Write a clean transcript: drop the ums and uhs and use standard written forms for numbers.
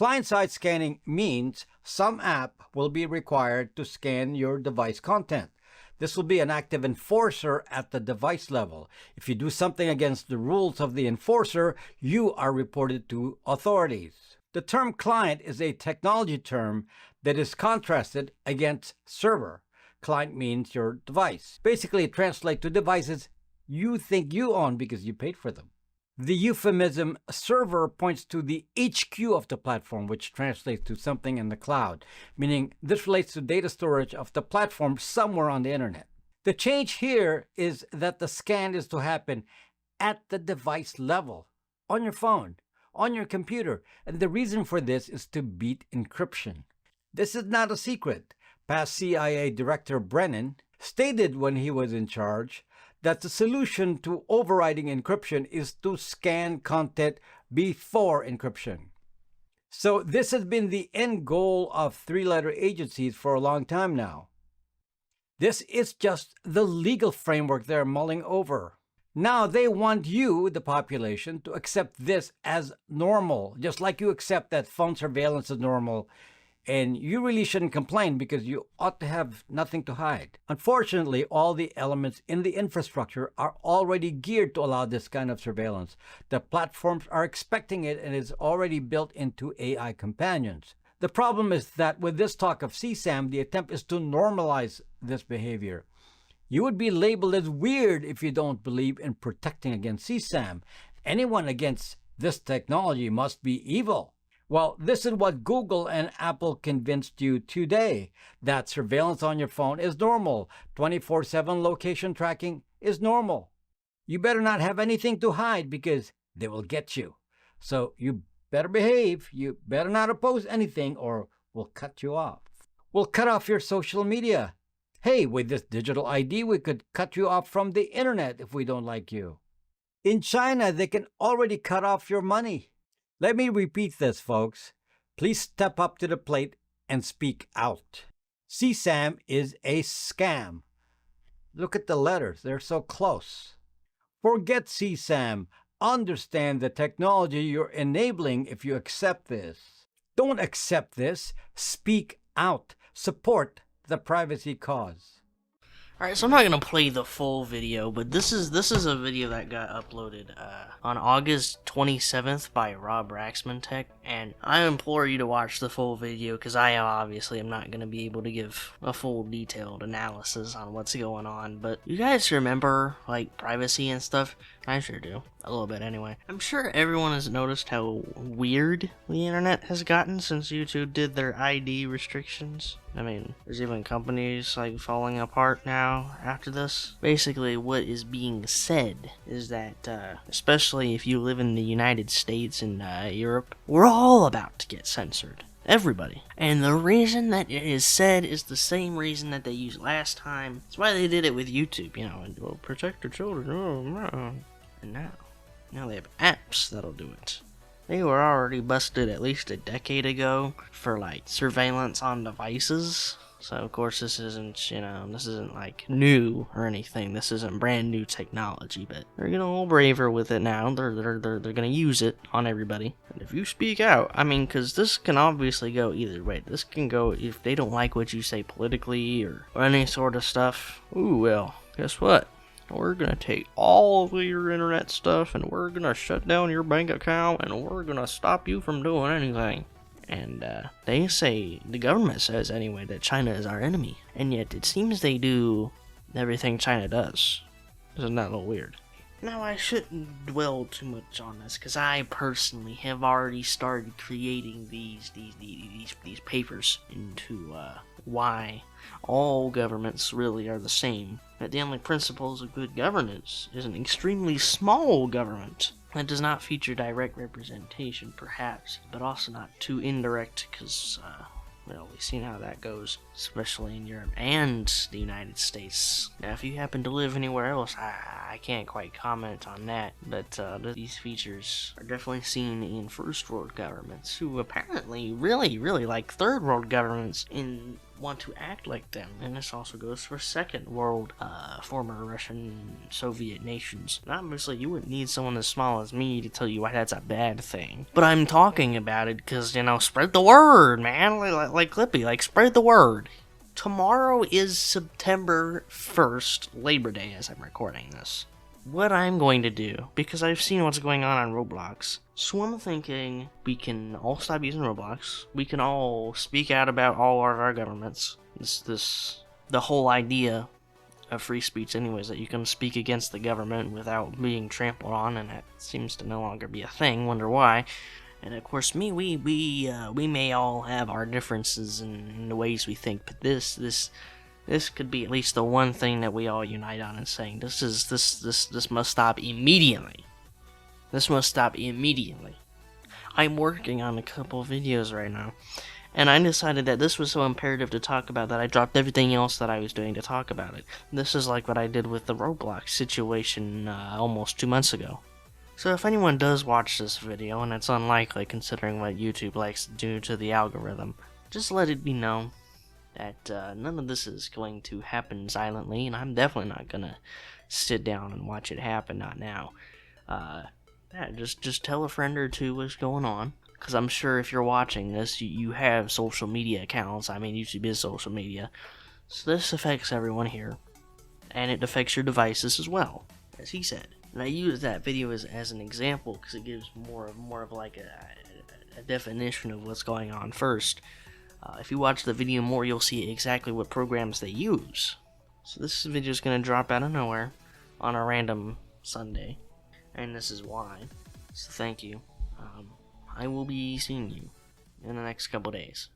Client-side scanning means some app will be required to scan your device content. This will be an active enforcer at the device level. If you do something against the rules of the enforcer, you are reported to authorities. The term client is a technology term that is contrasted against server. Client means your device. Basically, it translates to devices you think you own because you paid for them. The euphemism server points to the HQ of the platform, which translates to something in the cloud, meaning this relates to data storage of the platform somewhere on the internet. The change here is that the scan is to happen at the device level, on your phone, on your computer, and the reason for this is to beat encryption. This is not a secret. Past CIA Director Brennan stated when he was in charge that the solution to overriding encryption is to scan content before encryption. So this has been the end goal of three-letter agencies for a long time now. This is just the legal framework they're mulling over. Now they want you, the population, to accept this as normal, just like you accept that phone surveillance is normal. And you really shouldn't complain because you ought to have nothing to hide. Unfortunately, all the elements in the infrastructure are already geared to allow this kind of surveillance. The platforms are expecting it and it's already built into AI companions. The problem is that with this talk of CSAM, the attempt is to normalize this behavior. You would be labeled as weird if you don't believe in protecting against CSAM. Anyone against this technology must be evil. Well, this is what Google and Apple convinced you today, that surveillance on your phone is normal. 24/7 location tracking is normal. You better not have anything to hide because they will get you. So you better behave. You better not oppose anything or we'll cut you off. We'll cut off your social media. Hey, with this digital ID, we could cut you off from the internet if we don't like you. In China, they can already cut off your money. Let me repeat this, folks. Please step up to the plate and speak out. CSAM is a scam. Look at the letters. They're so close. Forget CSAM. Understand the technology you're enabling if you accept this. Don't accept this. Speak out. Support the privacy cause. Alright, so I'm not going to play the full video, but this is a video that got uploaded on August 27th by Rob Raxman and I implore you to watch the full video because I obviously am not going to be able to give a full detailed analysis on what's going on, but you guys remember, like, privacy and stuff? I sure do. A little bit anyway. I'm sure everyone has noticed how weird the internet has gotten since YouTube did their ID restrictions. I mean, there's even companies like falling apart now after this. Basically, what is being said is that, especially if you live in the United States and Europe, we're all about to get censored. Everybody. And the reason that it is said is the same reason that they used last time. That's why they did it with YouTube, you know, and well, protect your children. Oh, no. And now they have apps that'll do it. They were already busted at least a decade ago for, like, surveillance on devices. So, of course, this isn't, you know, this isn't, like, new or anything. This isn't brand new technology, but they're getting a little braver with it now. They're gonna use it on everybody. And if you speak out, I mean, because this can obviously go either way. This can go if they don't like what you say politically or any sort of stuff. Ooh, well, guess what? We're gonna take all of your internet stuff and we're gonna shut down your bank account and we're gonna stop you from doing anything. And they say, the government says anyway, that China is our enemy. And yet it seems they do everything China does. Isn't that a little weird? Now I shouldn't dwell too much on this because I personally have already started creating these papers into why all governments really are the same. That the only principles of good governance is an extremely small government that does not feature direct representation, perhaps, but also not too indirect, because, well, we've seen how that goes, especially in Europe and the United States. Now, if you happen to live anywhere else, I I can't quite comment on that, but these features are definitely seen in first world governments who apparently really like third world governments and want to act like them. And this also goes for second world, former Russian Soviet nations. And obviously, you wouldn't need someone as small as me to tell you why that's a bad thing. But I'm talking about it because, spread the word, man. Like Clippy, spread the word. Tomorrow is September 1st, Labor Day, as I'm recording this. What I'm going to do, because I've seen what's going on Roblox, so I'm thinking we can all stop using Roblox. We can all speak out about all of our governments. The whole idea of free speech, anyways, that you can speak against the government without being trampled on, and that seems to no longer be a thing. Wonder why. And of course, we may all have our differences in the ways we think, but this could be at least the one thing that we all unite on in saying this must stop immediately. This must stop immediately. I'm working on a couple of videos right now, and I decided that this was so imperative to talk about that I dropped everything else that I was doing to talk about it. This is like what I did with the Roblox situation almost 2 months ago. So if anyone does watch this video, and it's unlikely considering what YouTube likes to do to the algorithm, just let it be known that none of this is going to happen silently, and I'm definitely not gonna sit down and watch it happen, not now. Just tell a friend or two what's going on, because I'm sure if you're watching this, you have social media accounts. I mean, YouTube is social media, so this affects everyone here, and it affects your devices as well, as he said. And I use that video as an example because it gives more of like a definition of what's going on first. If you watch the video more, you'll see exactly what programs they use. So this video is going to drop out of nowhere on a random Sunday, and this is why. So thank you. I will be seeing you in the next couple days.